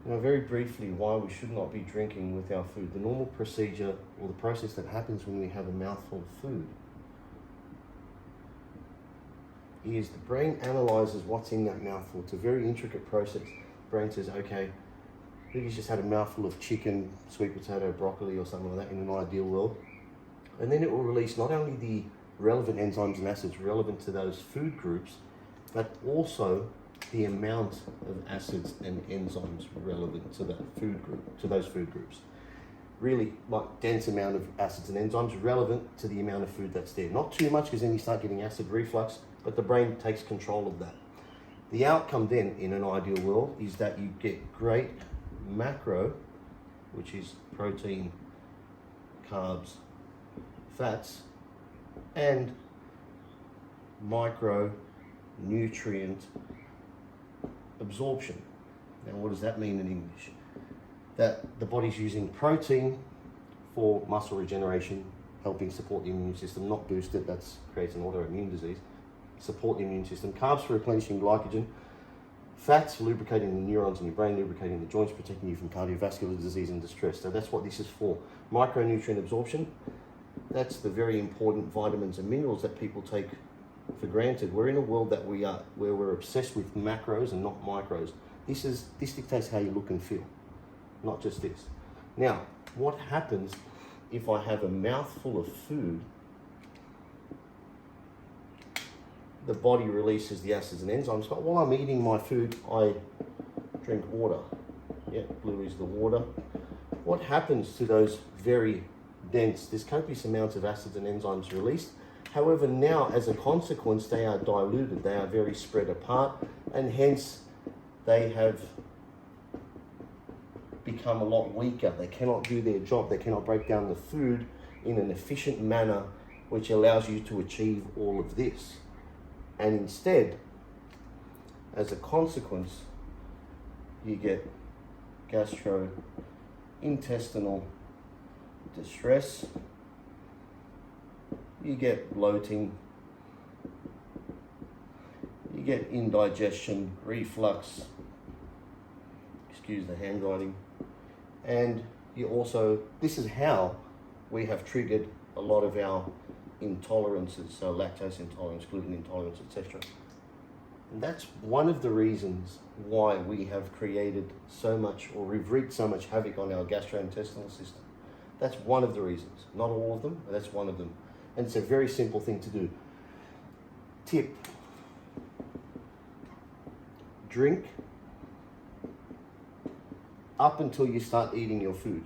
Now, very briefly, why we should not be drinking with our food. The normal procedure or the process that happens when we have a mouthful of food is the brain analyzes what's in that mouthful. It's a very intricate process. The brain says, okay, he's just had a mouthful of chicken, sweet potato, broccoli or something like that in an ideal world. And then it will release not only the relevant enzymes and acids relevant to those food groups, but also the amount of acids and enzymes relevant to that food group, to those food groups. Really, like dense amount of acids and enzymes relevant to the amount of food that's there. Not too much, because then you start getting acid reflux, but the brain takes control of that. The outcome then, in an ideal world, is that you get great macro, which is protein, carbs, fats, and micronutrient absorption. Now, what does that mean in English? That the body's using protein for muscle regeneration, helping support the immune system, not boost it, that creates an autoimmune disease. Support the immune system. Carbs for replenishing glycogen. Fats for lubricating the neurons in your brain, lubricating the joints, protecting you from cardiovascular disease and distress. So that's what this is for. Micronutrient absorption. That's the very important vitamins and minerals that people take for granted. We're in a world that where we're obsessed with macros and not micros. This dictates how you look and feel, not just this. Now, what happens if I have a mouthful of food? The body releases the acids and enzymes, but while I'm eating my food, I drink water. Yeah, blue is the water. What happens to those very dense, there's copious amounts of acids and enzymes released. However, now as a consequence, they are diluted, they are very spread apart, and hence they have become a lot weaker. They cannot do their job, they cannot break down the food in an efficient manner, which allows you to achieve all of this. And instead, as a consequence, you get gastrointestinal distress, you get bloating, you get indigestion, reflux, excuse the handwriting, and you also, this is how we have triggered a lot of our intolerances, so lactose intolerance, gluten intolerance, etc. And that's one of the reasons why we have created so much, or we've wreaked so much havoc on our gastrointestinal system. That's one of the reasons. Not all of them, but that's one of them. And it's a very simple thing to do. Tip: drink up until you start eating your food.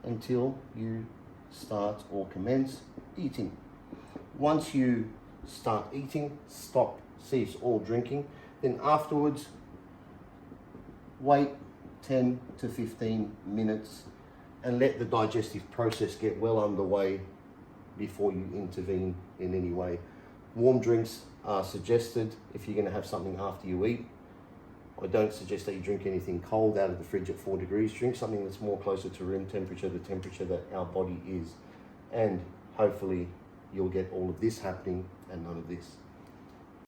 Until you start or commence eating. Once you start eating, cease all drinking. Then afterwards, wait 10 to 15 minutes and let the digestive process get well underway before you intervene in any way. Warm drinks are suggested if you're going to have something after you eat. I don't suggest that you drink anything cold out of the fridge at 4 degrees. Drink something that's more closer to room temperature, the temperature that our body is. And hopefully you'll get all of this happening and none of this.